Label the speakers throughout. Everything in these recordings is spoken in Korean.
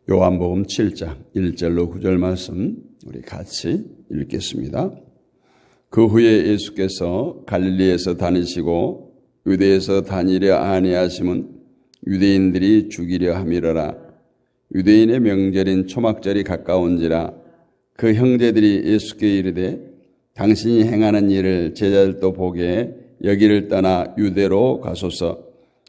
Speaker 1: 요한복음 7장 1절로 9절 말씀 우리 같이 읽겠습니다. 그 후에 예수께서 갈릴리에서 다니시고 유대에서 다니려 아니하심은 유대인들이 죽이려 함이러라. 유대인의 명절인 초막절이 가까운지라. 그 형제들이 예수께 이르되 당신이 행하는 일을 제자들도 보게 여기를 떠나 유대로 가소서.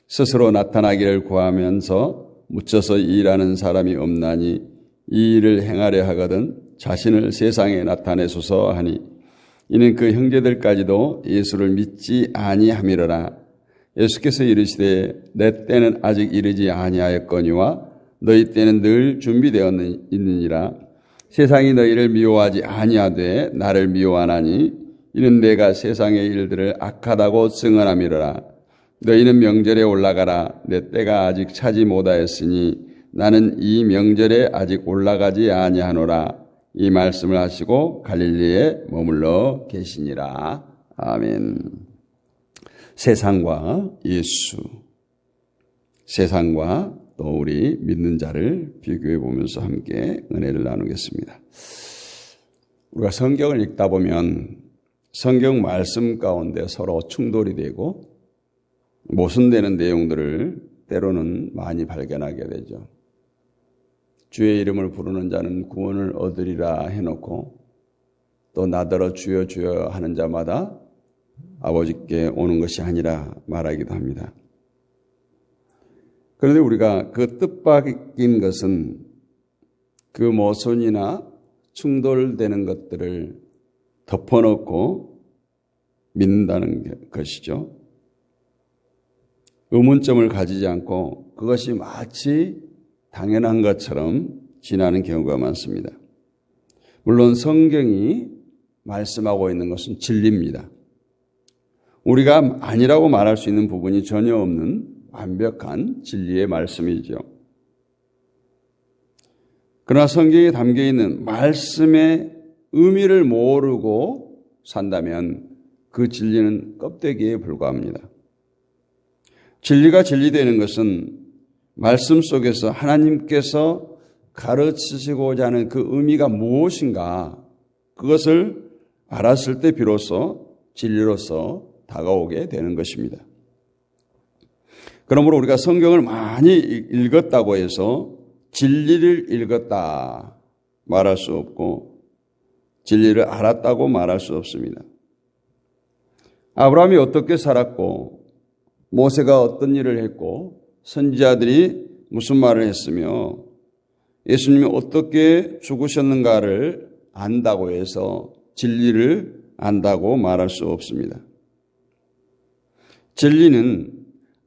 Speaker 1: 스스로 나타나기를 구하면서 묻혀서 일하는 사람이 없나니 이 일을 행하려 하거든 자신을 세상에 나타내소서 하니, 이는 그 형제들까지도 예수를 믿지 아니함이러라. 예수께서 이르시되 내 때는 아직 이르지 아니하였거니와 너희 때는 늘 준비되어 있느니라. 세상이 너희를 미워하지 아니하되 나를 미워하나니 이는 내가 세상의 일들을 악하다고 증언함이러라. 너희는 명절에 올라가라. 내 때가 아직 차지 못하였으니 나는 이 명절에 아직 올라가지 아니하노라. 이 말씀을 하시고 갈릴리에 머물러 계시니라. 아멘. 세상과 예수, 세상과 또 우리 믿는 자를 비교해 보면서 함께 은혜를 나누겠습니다. 우리가 성경을 읽다 보면 성경 말씀 가운데 서로 충돌이 되고 모순되는 내용들을 때로는 많이 발견하게 되죠. 주의 이름을 부르는 자는 구원을 얻으리라 해놓고 또 나더러 주여 주여 하는 자마다 아버지께 오는 것이 아니라 말하기도 합니다. 그런데 우리가 그 뜻밖인 것은 그 모순이나 충돌되는 것들을 덮어놓고 믿는다는 것이죠. 의문점을 가지지 않고 그것이 마치 당연한 것처럼 지나는 경우가 많습니다. 물론 성경이 말씀하고 있는 것은 진리입니다. 우리가 아니라고 말할 수 있는 부분이 전혀 없는 완벽한 진리의 말씀이죠. 그러나 성경에 담겨있는 말씀의 의미를 모르고 산다면 그 진리는 껍데기에 불과합니다. 진리가 진리되는 것은 말씀 속에서 하나님께서 가르치시고자 하는 그 의미가 무엇인가, 그것을 알았을 때 비로소 진리로서 다가오게 되는 것입니다. 그러므로 우리가 성경을 많이 읽었다고 해서 진리를 읽었다 말할 수 없고 진리를 알았다고 말할 수 없습니다. 아브라함이 어떻게 살았고 모세가 어떤 일을 했고 선지자들이 무슨 말을 했으며 예수님이 어떻게 죽으셨는가를 안다고 해서 진리를 안다고 말할 수 없습니다. 진리는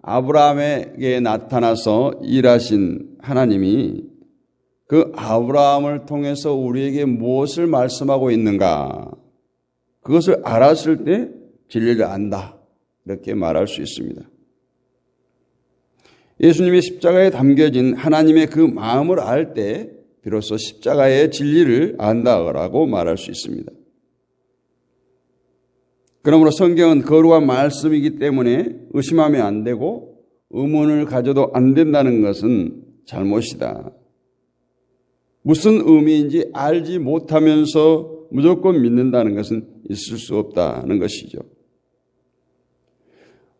Speaker 1: 아브라함에게 나타나서 일하신 하나님이 그 아브라함을 통해서 우리에게 무엇을 말씀하고 있는가, 그것을 알았을 때 진리를 안다, 이렇게 말할 수 있습니다. 예수님의 십자가에 담겨진 하나님의 그 마음을 알 때 비로소 십자가의 진리를 안다라고 말할 수 있습니다. 그러므로 성경은 거룩한 말씀이기 때문에 의심하면 안 되고 의문을 가져도 안 된다는 것은 잘못이다. 무슨 의미인지 알지 못하면서 무조건 믿는다는 것은 있을 수 없다는 것이죠.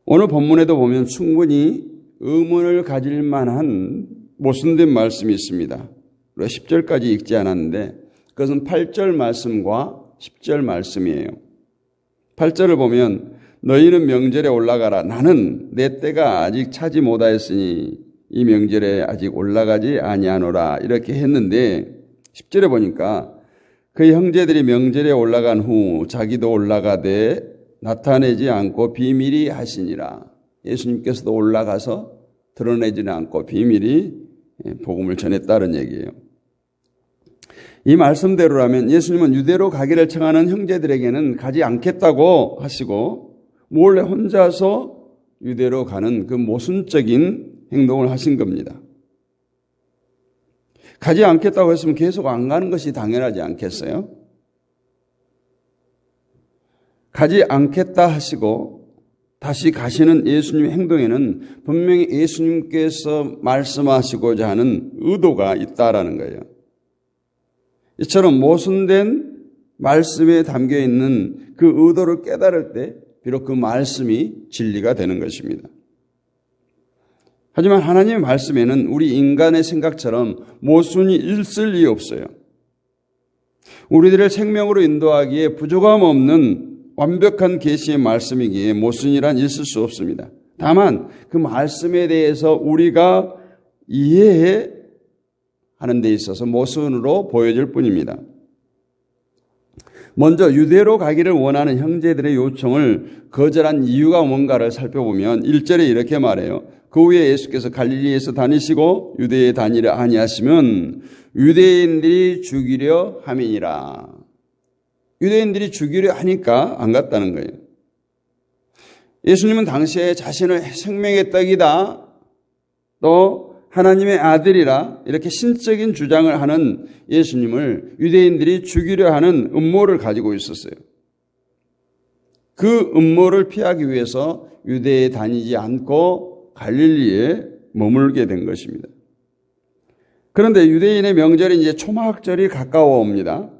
Speaker 1: 오늘 본문에도 보면 충분히 의문을 가질 만한 모순된 말씀이 있습니다. 10절까지 읽지 않았는데 그것은 8절 말씀과 10절 말씀이에요. 8절을 보면 너희는 명절에 올라가라. 나는 내 때가 아직 차지 못하였으니 이 명절에 아직 올라가지 아니하노라. 이렇게 했는데 10절에 보니까 그 형제들이 명절에 올라간 후 자기도 올라가되 나타내지 않고 비밀히 하시니라. 예수님께서도 올라가서 드러내지는 않고 비밀히 복음을 전했다는 얘기예요. 이 말씀대로라면 예수님은 유대로 가기를 청하는 형제들에게는 가지 않겠다고 하시고 몰래 혼자서 유대로 가는 그 모순적인 행동을 하신 겁니다. 가지 않겠다고 했으면 계속 안 가는 것이 당연하지 않겠어요? 가지 않겠다 하시고 다시 가시는 예수님의 행동에는 분명히 예수님께서 말씀하시고자 하는 의도가 있다라는 거예요. 이처럼 모순된 말씀에 담겨 있는 그 의도를 깨달을 때 비록 그 말씀이 진리가 되는 것입니다. 하지만 하나님의 말씀에는 우리 인간의 생각처럼 모순이 있을 리 없어요. 우리들을 생명으로 인도하기에 부족함 없는 완벽한 계시의 말씀이기에 모순이란 있을 수 없습니다. 다만 그 말씀에 대해서 우리가 이해하는 데 있어서 모순으로 보여질 뿐입니다. 먼저 유대로 가기를 원하는 형제들의 요청을 거절한 이유가 뭔가를 살펴보면 1절에 이렇게 말해요. 그 후에 예수께서 갈릴리에서 다니시고 유대에 다니려 아니하시면 유대인들이 죽이려 함이니라. 유대인들이 죽이려 하니까 안 갔다는 거예요. 예수님은 당시에 자신을 생명의 떡이다, 또 하나님의 아들이라 이렇게 신적인 주장을 하는 예수님을 유대인들이 죽이려 하는 음모를 가지고 있었어요. 그 음모를 피하기 위해서 유대에 다니지 않고 갈릴리에 머물게 된 것입니다. 그런데 유대인의 명절이 이제 초막절이 가까워 옵니다.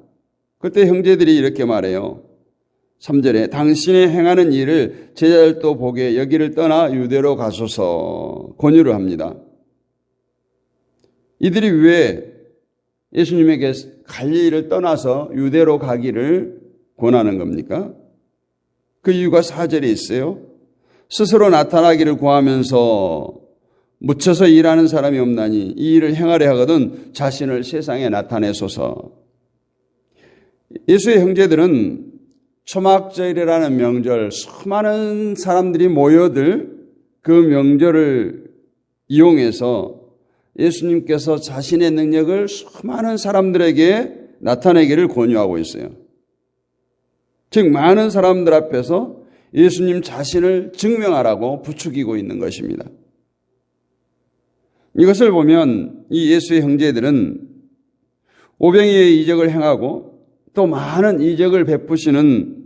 Speaker 1: 그때 형제들이 이렇게 말해요. 3절에 당신의 행하는 일을 제자들도 보게 여기를 떠나 유대로 가소서 권유를 합니다. 이들이 왜 예수님에게 갈릴리를 떠나서 유대로 가기를 권하는 겁니까? 그 이유가 4절에 있어요. 스스로 나타나기를 구하면서 묻혀서 일하는 사람이 없나니 이 일을 행하려 하거든 자신을 세상에 나타내소서. 예수의 형제들은 초막절이라는 명절, 수많은 사람들이 모여들 그 명절을 이용해서 예수님께서 자신의 능력을 수많은 사람들에게 나타내기를 권유하고 있어요. 즉 많은 사람들 앞에서 예수님 자신을 증명하라고 부추기고 있는 것입니다. 이것을 보면 이 예수의 형제들은 오병이의 이적을 행하고 또 많은 이적을 베푸시는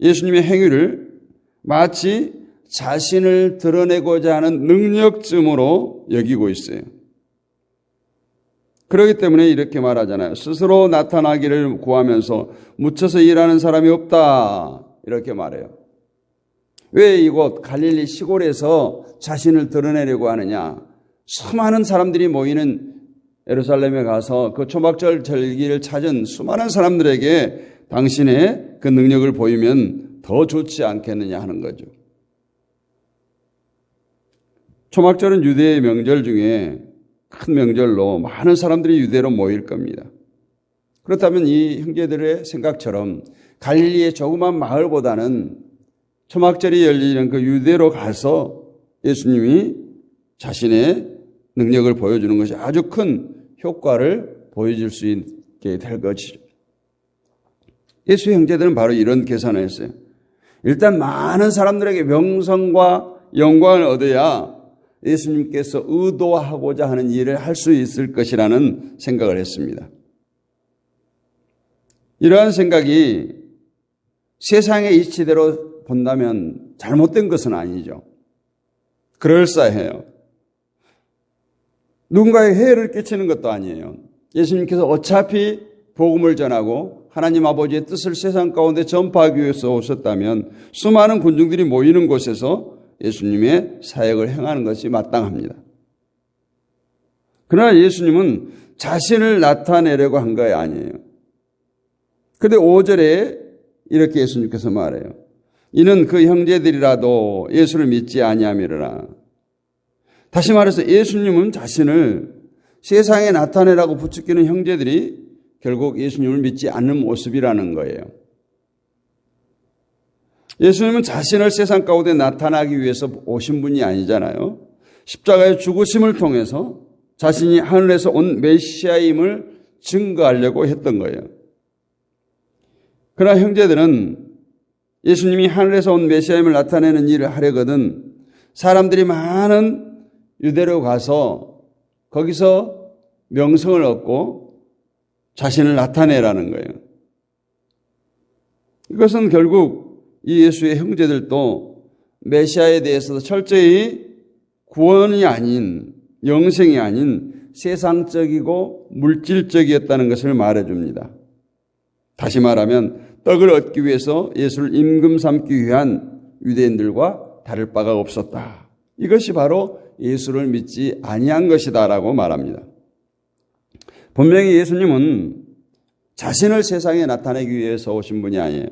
Speaker 1: 예수님의 행위를 마치 자신을 드러내고자 하는 능력쯤으로 여기고 있어요. 그렇기 때문에 이렇게 말하잖아요. 스스로 나타나기를 구하면서 묻혀서 일하는 사람이 없다. 이렇게 말해요. 왜 이곳 갈릴리 시골에서 자신을 드러내려고 하느냐? 수많은 사람들이 모이는 예루살렘에 가서 그 초막절 절기를 찾은 수많은 사람들에게 당신의 그 능력을 보이면 더 좋지 않겠느냐 하는 거죠. 초막절은 유대의 명절 중에 큰 명절로 많은 사람들이 유대로 모일 겁니다. 그렇다면 이 형제들의 생각처럼 갈릴리의 조그만 마을보다는 초막절이 열리는 그 유대로 가서 예수님이 자신의 능력을 보여주는 것이 아주 큰 효과를 보여줄 수 있게 될 것이죠. 예수의 형제들은 바로 이런 계산을 했어요. 일단 많은 사람들에게 명성과 영광을 얻어야 예수님께서 의도하고자 하는 일을 할 수 있을 것이라는 생각을 했습니다. 이러한 생각이 세상의 이치대로 본다면 잘못된 것은 아니죠. 그럴싸해요. 누군가에 해를 끼치는 것도 아니에요. 예수님께서 어차피 복음을 전하고 하나님 아버지의 뜻을 세상 가운데 전파하기 위해서 오셨다면 수많은 군중들이 모이는 곳에서 예수님의 사역을 행하는 것이 마땅합니다. 그러나 예수님은 자신을 나타내려고 한 거 아니에요. 그런데 5절에 이렇게 예수님께서 말해요. 이는 그 형제들이라도 예수를 믿지 아니함이라. 다시 말해서 예수님은 자신을 세상에 나타내라고 부추기는 형제들이 결국 예수님을 믿지 않는 모습이라는 거예요. 예수님은 자신을 세상 가운데 나타나기 위해서 오신 분이 아니잖아요. 십자가의 죽으심을 통해서 자신이 하늘에서 온 메시아임을 증거하려고 했던 거예요. 그러나 형제들은 예수님이 하늘에서 온 메시아임을 나타내는 일을 하려거든 사람들이 많은 유대로 가서 거기서 명성을 얻고 자신을 나타내라는 거예요. 이것은 결국 이 예수의 형제들도 메시아에 대해서도 철저히 구원이 아닌, 영생이 아닌 세상적이고 물질적이었다는 것을 말해줍니다. 다시 말하면 떡을 얻기 위해서 예수를 임금 삼기 위한 유대인들과 다를 바가 없었다. 이것이 바로 예수를 믿지 아니한 것이다라고 말합니다. 분명히 예수님은 자신을 세상에 나타내기 위해서 오신 분이 아니에요.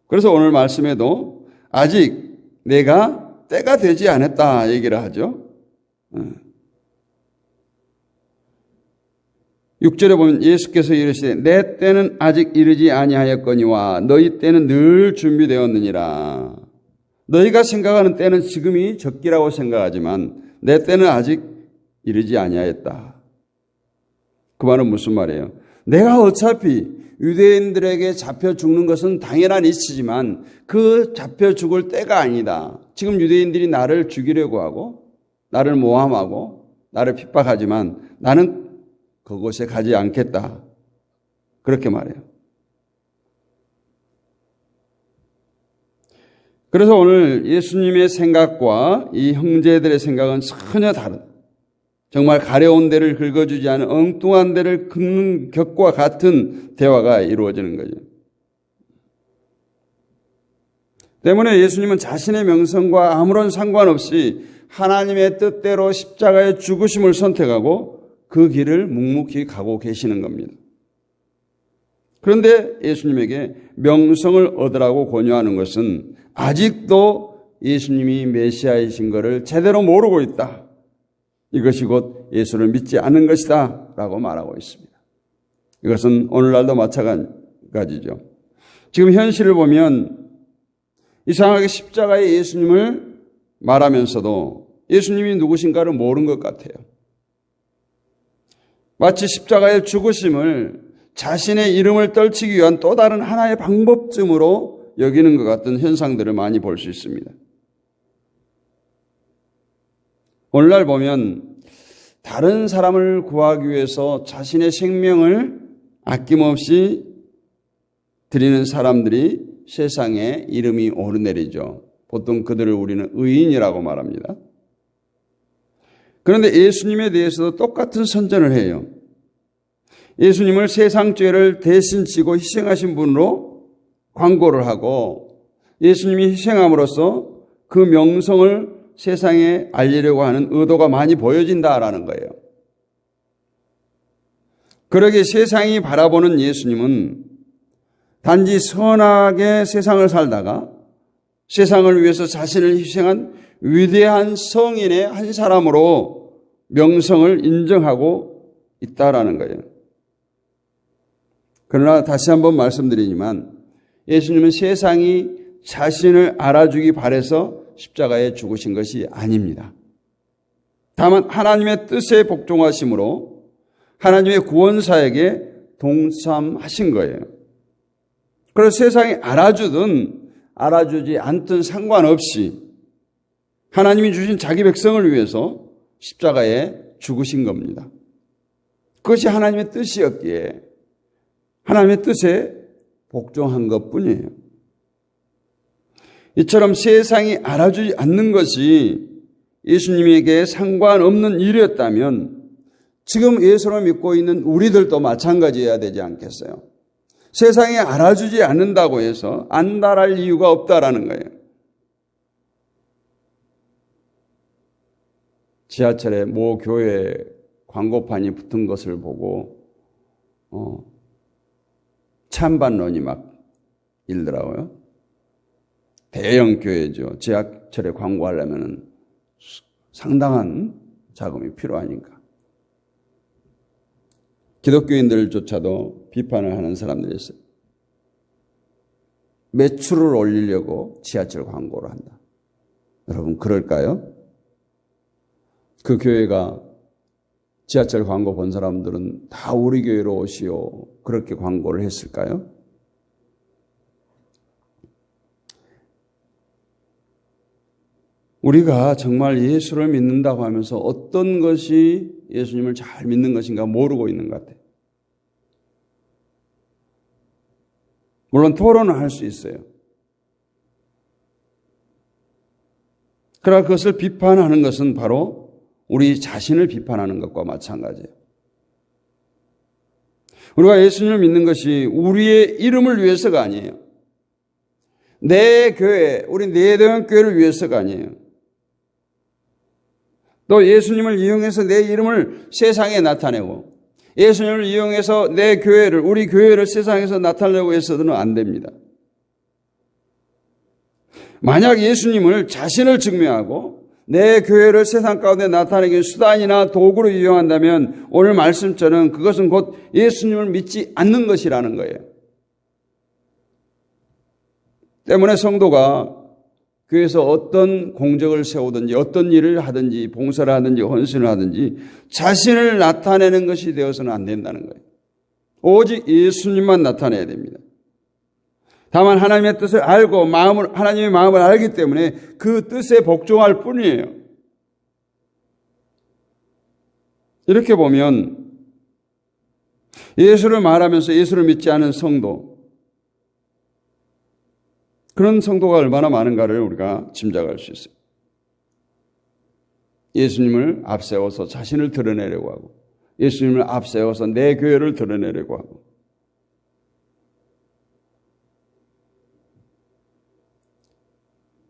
Speaker 1: 그래서 오늘 말씀에도 아직 내가 때가 되지 않았다 얘기를 하죠. 6절에 보면 예수께서 이르시되 내 때는 아직 이르지 아니하였거니와 너희 때는 늘 준비되었느니라. 너희가 생각하는 때는 지금이 적기라고 생각하지만 내 때는 아직 이르지 아니하였다. 그 말은 무슨 말이에요? 내가 어차피 유대인들에게 잡혀 죽는 것은 당연한 이치지만 그 잡혀 죽을 때가 아니다. 지금 유대인들이 나를 죽이려고 하고 나를 모함하고 나를 핍박하지만 나는 그곳에 가지 않겠다. 그렇게 말해요. 그래서 오늘 예수님의 생각과 이 형제들의 생각은 전혀 다른, 정말 가려운 데를 긁어주지 않은 엉뚱한 데를 긁는 격과 같은 대화가 이루어지는 거죠. 때문에 예수님은 자신의 명성과 아무런 상관없이 하나님의 뜻대로 십자가의 죽으심을 선택하고 그 길을 묵묵히 가고 계시는 겁니다. 그런데 예수님에게 명성을 얻으라고 권유하는 것은 아직도 예수님이 메시아이신 것을 제대로 모르고 있다. 이것이 곧 예수를 믿지 않는 것이다 라고 말하고 있습니다. 이것은 오늘날도 마찬가지죠. 지금 현실을 보면 이상하게 십자가의 예수님을 말하면서도 예수님이 누구신가를 모르는 것 같아요. 마치 십자가의 죽으심을 자신의 이름을 떨치기 위한 또 다른 하나의 방법쯤으로 여기는 것 같은 현상들을 많이 볼 수 있습니다. 오늘날 보면 다른 사람을 구하기 위해서 자신의 생명을 아낌없이 드리는 사람들이 세상에 이름이 오르내리죠. 보통 그들을 우리는 의인이라고 말합니다. 그런데 예수님에 대해서도 똑같은 선전을 해요. 예수님을 세상 죄를 대신 지고 희생하신 분으로 광고를 하고 예수님이 희생함으로써 그 명성을 세상에 알리려고 하는 의도가 많이 보여진다라는 거예요. 그러기에 세상이 바라보는 예수님은 단지 선하게 세상을 살다가 세상을 위해서 자신을 희생한 위대한 성인의 한 사람으로 명성을 인정하고 있다라는 거예요. 그러나 다시 한번 말씀드리지만 예수님은 세상이 자신을 알아주기 바라서 십자가에 죽으신 것이 아닙니다. 다만 하나님의 뜻에 복종하심으로 하나님의 구원사에게 동참하신 거예요. 그래서 세상이 알아주든 알아주지 않든 상관없이 하나님이 주신 자기 백성을 위해서 십자가에 죽으신 겁니다. 그것이 하나님의 뜻이었기에 하나님의 뜻에 복종한 것뿐이에요. 이처럼 세상이 알아주지 않는 것이 예수님에게 상관없는 일이었다면 지금 예수를 믿고 있는 우리들도 마찬가지여야 되지 않겠어요? 세상이 알아주지 않는다고 해서 안달할 이유가 없다라는 거예요. 지하철에 모 교회 광고판이 붙은 것을 보고 찬반론이 막 일더라고요. 대형 교회죠. 지하철에 광고하려면 상당한 자금이 필요하니까. 기독교인들조차도 비판을 하는 사람들이 있어요. 매출을 올리려고 지하철 광고를 한다. 여러분 그럴까요? 그 교회가 지하철 광고 본 사람들은 다 우리 교회로 오시오. 그렇게 광고를 했을까요? 우리가 정말 예수를 믿는다고 하면서 어떤 것이 예수님을 잘 믿는 것인가 모르고 있는 것 같아요. 물론 토론은 할 수 있어요. 그러나 그것을 비판하는 것은 바로 우리 자신을 비판하는 것과 마찬가지예요. 우리가 예수님을 믿는 것이 우리의 이름을 위해서가 아니에요. 내 교회, 우리 내대원교회를 위해서가 아니에요. 또 예수님을 이용해서 내 이름을 세상에 나타내고 예수님을 이용해서 내 교회를, 우리 교회를 세상에서 나타내려고 해서는 안 됩니다. 만약 예수님을 자신을 증명하고 내 교회를 세상 가운데 나타내기 수단이나 도구로 이용한다면 오늘 말씀처럼 그것은 곧 예수님을 믿지 않는 것이라는 거예요. 때문에 성도가 교회에서 어떤 공적을 세우든지 어떤 일을 하든지 봉사를 하든지 헌신을 하든지 자신을 나타내는 것이 되어서는 안 된다는 거예요. 오직 예수님만 나타내야 됩니다. 다만 하나님의 뜻을 알고 하나님의 마음을 알기 때문에 그 뜻에 복종할 뿐이에요. 이렇게 보면 예수를 말하면서 예수를 믿지 않은 성도, 그런 성도가 얼마나 많은가를 우리가 짐작할 수 있어요. 예수님을 앞세워서 자신을 드러내려고 하고 예수님을 앞세워서 내 교회를 드러내려고 하고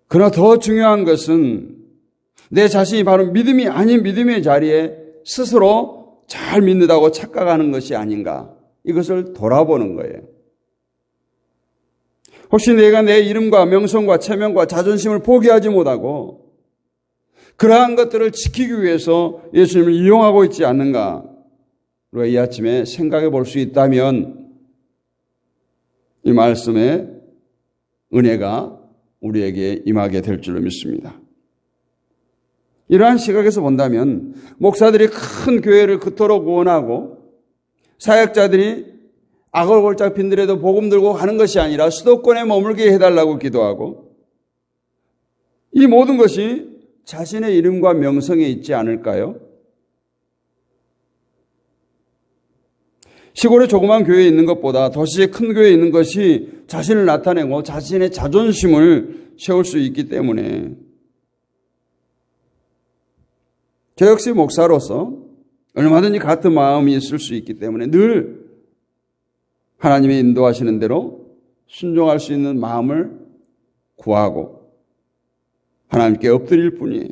Speaker 1: 그러나 더 중요한 것은 내 자신이 바로 믿음이 아닌 믿음의 자리에 스스로 잘 믿는다고 착각하는 것이 아닌가, 이것을 돌아보는 거예요. 혹시 내가 내 이름과 명성과 체면과 자존심을 포기하지 못하고 그러한 것들을 지키기 위해서 예수님을 이용하고 있지 않는가, 우리가 이 아침에 생각해 볼 수 있다면 이 말씀의 은혜가 우리에게 임하게 될 줄로 믿습니다. 이러한 시각에서 본다면 목사들이 큰 교회를 그토록 원하고 사역자들이 악을골짝 빈들에도 복음 들고 가는 것이 아니라 수도권에 머물게 해달라고 기도하고 이 모든 것이 자신의 이름과 명성에 있지 않을까요? 시골에 조그만 교회에 있는 것보다 도시의 큰 교회에 있는 것이 자신을 나타내고 자신의 자존심을 세울 수 있기 때문에 저 역시 목사로서 얼마든지 같은 마음이 있을 수 있기 때문에 늘 하나님의 인도하시는 대로 순종할 수 있는 마음을 구하고 하나님께 엎드릴 뿐이에요.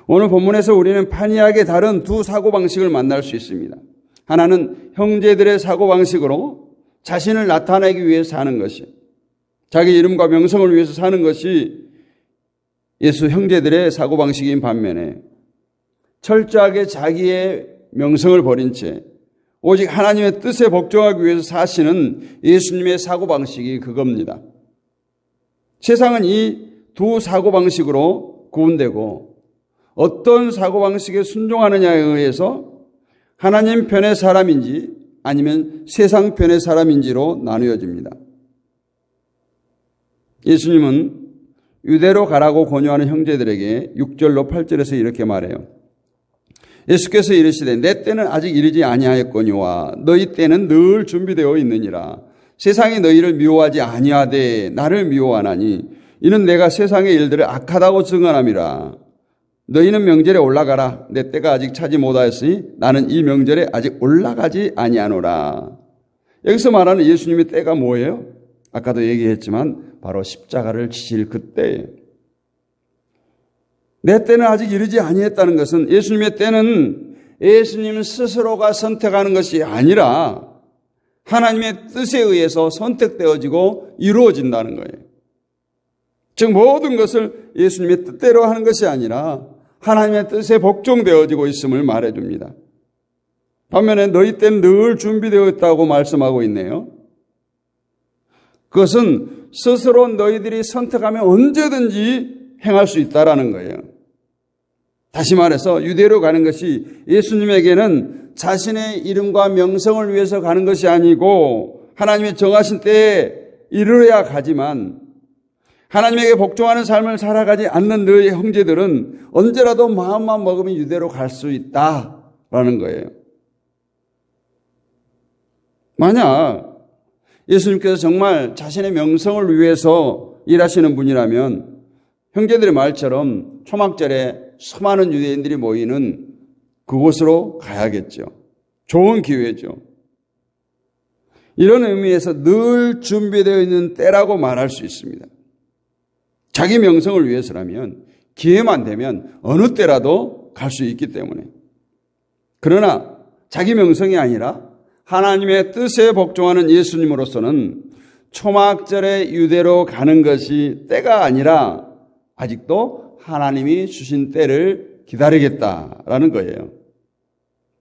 Speaker 1: 오늘 본문에서 우리는 판이하게 다른 두 사고방식을 만날 수 있습니다. 하나는 형제들의 사고방식으로 자신을 나타내기 위해서 사는 것이, 자기 이름과 명성을 위해서 사는 것이 예수 형제들의 사고방식인 반면에 철저하게 자기의 명성을 버린 채 오직 하나님의 뜻에 복종하기 위해서 사시는 예수님의 사고방식이 그겁니다. 세상은 이 두 사고방식으로 구분되고 어떤 사고방식에 순종하느냐에 의해서 하나님 편의 사람인지 아니면 세상 편의 사람인지로 나누어집니다. 예수님은 유대로 가라고 권유하는 형제들에게 6절로 8절에서 이렇게 말해요. 예수께서 이르시되 내 때는 아직 이르지 아니하였거니와 너희 때는 늘 준비되어 있느니라. 세상이 너희를 미워하지 아니하되 나를 미워하나니 이는 내가 세상의 일들을 악하다고 증언함이라. 너희는 명절에 올라가라. 내 때가 아직 차지 못하였으니 나는 이 명절에 아직 올라가지 아니하노라. 여기서 말하는 예수님의 때가 뭐예요? 아까도 얘기했지만 바로 십자가를 지실 그때예요. 내 때는 아직 이르지 아니했다는 것은 예수님의 때는 예수님 스스로가 선택하는 것이 아니라 하나님의 뜻에 의해서 선택되어지고 이루어진다는 거예요. 즉 모든 것을 예수님의 뜻대로 하는 것이 아니라 하나님의 뜻에 복종되어지고 있음을 말해줍니다. 반면에 너희 때는 늘 준비되어 있다고 말씀하고 있네요. 그것은 스스로 너희들이 선택하면 언제든지 행할 수 있다라는 거예요. 다시 말해서 유대로 가는 것이 예수님에게는 자신의 이름과 명성을 위해서 가는 것이 아니고 하나님의 정하신 때에 이르러야 가지만 하나님에게 복종하는 삶을 살아가지 않는 너희 형제들은 언제라도 마음만 먹으면 유대로 갈 수 있다라는 거예요. 만약 예수님께서 정말 자신의 명성을 위해서 일하시는 분이라면 형제들의 말처럼 초막절에 수많은 유대인들이 모이는 그곳으로 가야겠죠. 좋은 기회죠. 이런 의미에서 늘 준비되어 있는 때라고 말할 수 있습니다. 자기 명성을 위해서라면 기회만 되면 어느 때라도 갈 수 있기 때문에. 그러나 자기 명성이 아니라 하나님의 뜻에 복종하는 예수님으로서는 초막절에 유대로 가는 것이 때가 아니라 아직도 하나님이 주신 때를 기다리겠다라는 거예요.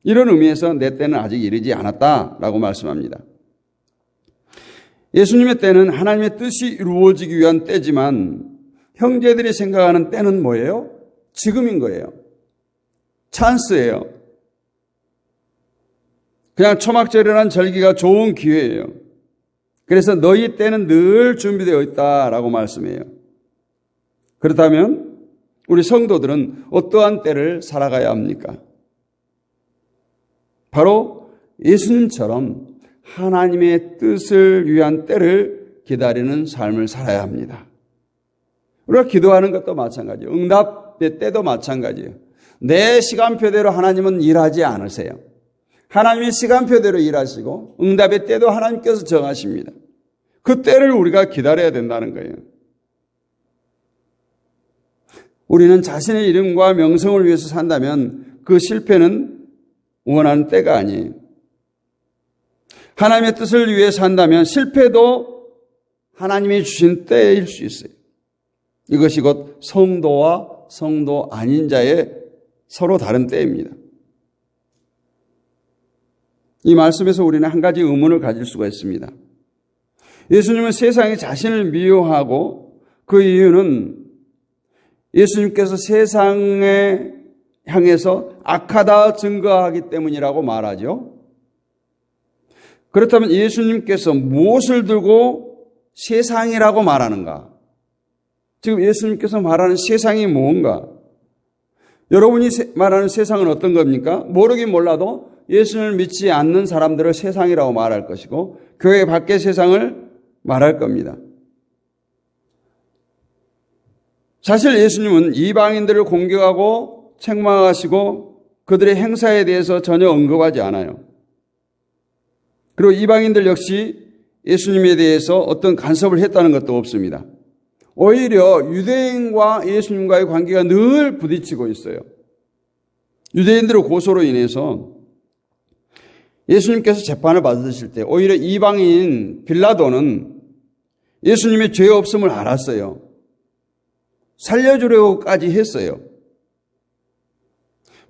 Speaker 1: 이런 의미에서 내 때는 아직 이르지 않았다라고 말씀합니다. 예수님의 때는 하나님의 뜻이 이루어지기 위한 때지만 형제들이 생각하는 때는 뭐예요? 지금인 거예요. 찬스예요. 그냥 초막절이라는 절기가 좋은 기회예요. 그래서 너희 때는 늘 준비되어 있다라고 말씀해요. 그렇다면 우리 성도들은 어떠한 때를 살아가야 합니까? 바로 예수님처럼 하나님의 뜻을 위한 때를 기다리는 삶을 살아야 합니다. 우리가 기도하는 것도 마찬가지예요. 응답의 때도 마찬가지예요. 내 시간표대로 하나님은 일하지 않으세요. 하나님의 시간표대로 일하시고 응답의 때도 하나님께서 정하십니다. 그 때를 우리가 기다려야 된다는 거예요. 우리는 자신의 이름과 명성을 위해서 산다면 그 실패는 원하는 때가 아니에요. 하나님의 뜻을 위해 산다면 실패도 하나님이 주신 때일 수 있어요. 이것이 곧 성도와 성도 아닌 자의 서로 다른 때입니다. 이 말씀에서 우리는 한 가지 의문을 가질 수가 있습니다. 예수님은 세상이 자신을 미워하고 그 이유는 예수님께서 세상에 향해서 악하다 증거하기 때문이라고 말하죠. 그렇다면 예수님께서 무엇을 두고 세상이라고 말하는가? 지금 예수님께서 말하는 세상이 뭔가? 여러분이 말하는 세상은 어떤 겁니까? 모르긴 몰라도 예수님을 믿지 않는 사람들을 세상이라고 말할 것이고 교회 밖의 세상을 말할 겁니다. 사실 예수님은 이방인들을 공격하고 책망하시고 그들의 행사에 대해서 전혀 언급하지 않아요. 그리고 이방인들 역시 예수님에 대해서 어떤 간섭을 했다는 것도 없습니다. 오히려 유대인과 예수님과의 관계가 늘 부딪히고 있어요. 유대인들의 고소로 인해서 예수님께서 재판을 받으실 때 오히려 이방인 빌라도는 예수님의 죄 없음을 알았어요. 살려주려고까지 했어요.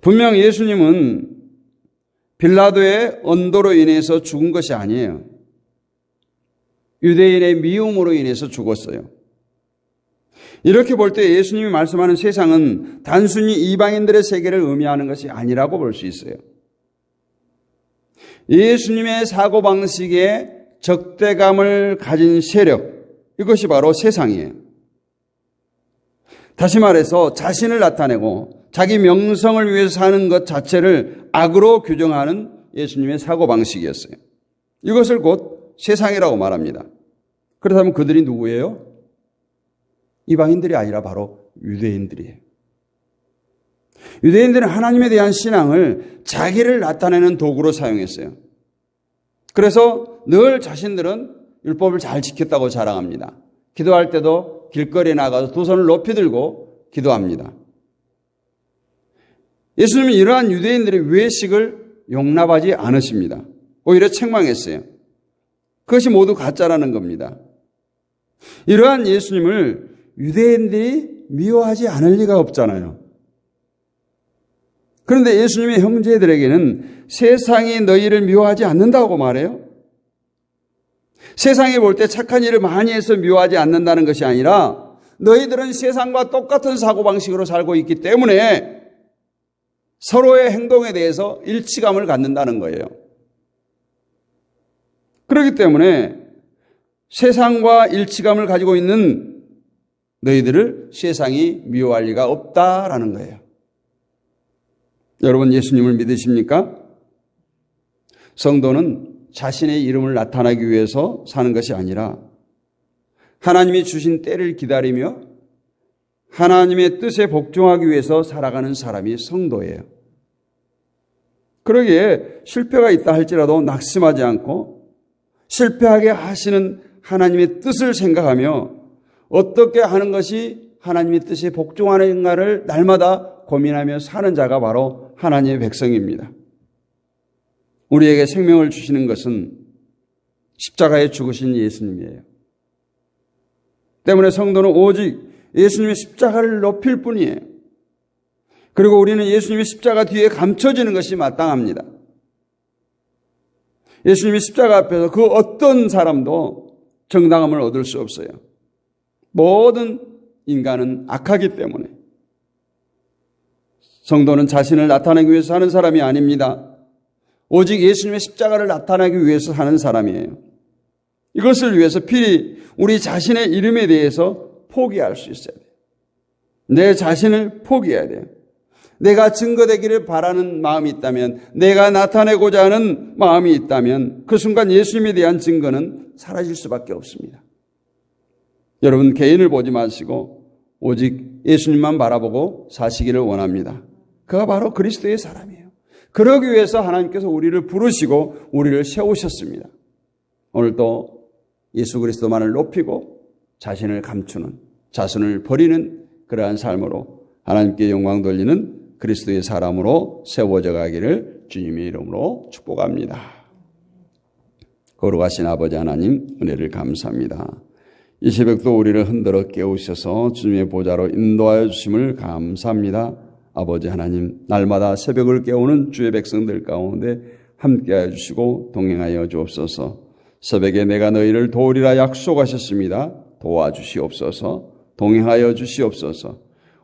Speaker 1: 분명 예수님은 빌라도의 언도로 인해서 죽은 것이 아니에요. 유대인의 미움으로 인해서 죽었어요. 이렇게 볼 때 예수님이 말씀하는 세상은 단순히 이방인들의 세계를 의미하는 것이 아니라고 볼 수 있어요. 예수님의 사고방식에 적대감을 가진 세력, 이것이 바로 세상이에요. 다시 말해서 자신을 나타내고 자기 명성을 위해서 사는 것 자체를 악으로 규정하는 예수님의 사고방식이었어요. 이것을 곧 세상이라고 말합니다. 그렇다면 그들이 누구예요? 이방인들이 아니라 바로 유대인들이에요. 유대인들은 하나님에 대한 신앙을 자기를 나타내는 도구로 사용했어요. 그래서 늘 자신들은 율법을 잘 지켰다고 자랑합니다. 기도할 때도 길거리에 나가서 두 손을 높이 들고 기도합니다. 예수님은 이러한 유대인들의 외식을 용납하지 않으십니다. 오히려 책망했어요. 그것이 모두 가짜라는 겁니다. 이러한 예수님을 유대인들이 미워하지 않을 리가 없잖아요. 그런데 예수님의 형제들에게는 세상이 너희를 미워하지 않는다고 말해요. 세상이 볼 때 착한 일을 많이 해서 미워하지 않는다는 것이 아니라 너희들은 세상과 똑같은 사고방식으로 살고 있기 때문에 서로의 행동에 대해서 일치감을 갖는다는 거예요. 그렇기 때문에 세상과 일치감을 가지고 있는 너희들을 세상이 미워할 리가 없다라는 거예요. 여러분 예수님을 믿으십니까? 성도는 자신의 이름을 나타나기 위해서 사는 것이 아니라 하나님이 주신 때를 기다리며 하나님의 뜻에 복종하기 위해서 살아가는 사람이 성도예요. 그러기에 실패가 있다 할지라도 낙심하지 않고 실패하게 하시는 하나님의 뜻을 생각하며 어떻게 하는 것이 하나님의 뜻에 복종하는가를 날마다 고민하며 사는 자가 바로 하나님의 백성입니다. 우리에게 생명을 주시는 것은 십자가에 죽으신 예수님이에요. 때문에 성도는 오직 예수님의 십자가를 높일 뿐이에요. 그리고 우리는 예수님의 십자가 뒤에 감춰지는 것이 마땅합니다. 예수님의 십자가 앞에서 그 어떤 사람도 정당함을 얻을 수 없어요. 모든 인간은 악하기 때문에. 성도는 자신을 나타내기 위해서 사는 사람이 아닙니다. 오직 예수님의 십자가를 나타내기 위해서 사는 사람이에요. 이것을 위해서 필히 우리 자신의 이름에 대해서 포기할 수 있어야 돼요. 내 자신을 포기해야 돼요. 내가 증거되기를 바라는 마음이 있다면, 내가 나타내고자 하는 마음이 있다면 그 순간 예수님에 대한 증거는 사라질 수밖에 없습니다. 여러분, 개인을 보지 마시고 오직 예수님만 바라보고 사시기를 원합니다. 그가 바로 그리스도의 사람이에요. 그러기 위해서 하나님께서 우리를 부르시고 우리를 세우셨습니다. 오늘도 예수 그리스도만을 높이고 자신을 감추는, 자신을 버리는 그러한 삶으로 하나님께 영광 돌리는 그리스도의 사람으로 세워져 가기를 주님의 이름으로 축복합니다. 거룩하신 아버지 하나님, 은혜를 감사합니다. 이 새벽도 우리를 흔들어 깨우셔서 주님의 보좌로 인도하여 주심을 감사합니다. 아버지 하나님, 날마다 새벽을 깨우는 주의 백성들 가운데 함께하여 주시고 동행하여 주옵소서. 새벽에 내가 너희를 도우리라 약속하셨습니다. 도와주시옵소서. 동행하여 주시옵소서.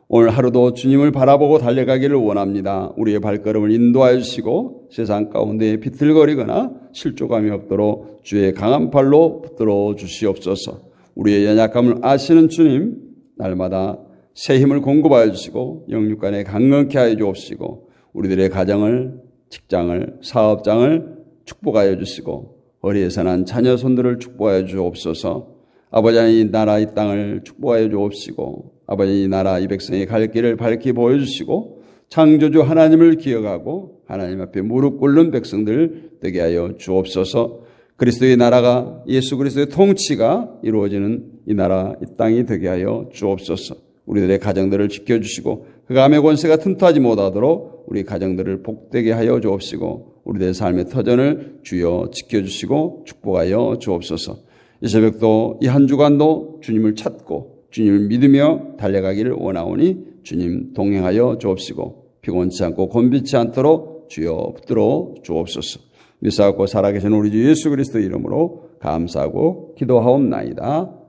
Speaker 1: 오늘 하루도 주님을 바라보고 달려가기를 원합니다. 우리의 발걸음을 인도하여 주시고 세상 가운데 비틀거리거나 실족함이 없도록 주의 강한 팔로 붙들어 주시옵소서. 우리의 연약함을 아시는 주님, 날마다 새 힘을 공급하여 주시고 영육간에 강건케 하여 주옵시고 우리들의 가정을, 직장을, 사업장을 축복하여 주시고 어리에서 난 자녀 손들을 축복하여 주옵소서. 아버지 하나님, 이 나라 이 땅을 축복하여 주옵시고 아버지 이 나라 이 백성의 갈 길을 밝히 보여주시고 창조주 하나님을 기억하고 하나님 앞에 무릎 꿇는 백성들 되게 하여 주옵소서. 그리스도의 나라가, 예수 그리스도의 통치가 이루어지는 이 나라 이 땅이 되게 하여 주옵소서. 우리들의 가정들을 지켜주시고 그 암의 권세가 튼튼하지 못하도록 우리 가정들을 복되게 하여 주옵시고 우리들의 삶의 터전을 주여 지켜주시고 축복하여 주옵소서. 이 새벽도 이 한 주간도 주님을 찾고 주님을 믿으며 달려가기를 원하오니 주님 동행하여 주옵시고 피곤치 않고 곤비치 않도록 주여 붙들어 주옵소서. 믿사옵고 살아계신 우리 주 예수 그리스도 이름으로 감사하고 기도하옵나이다.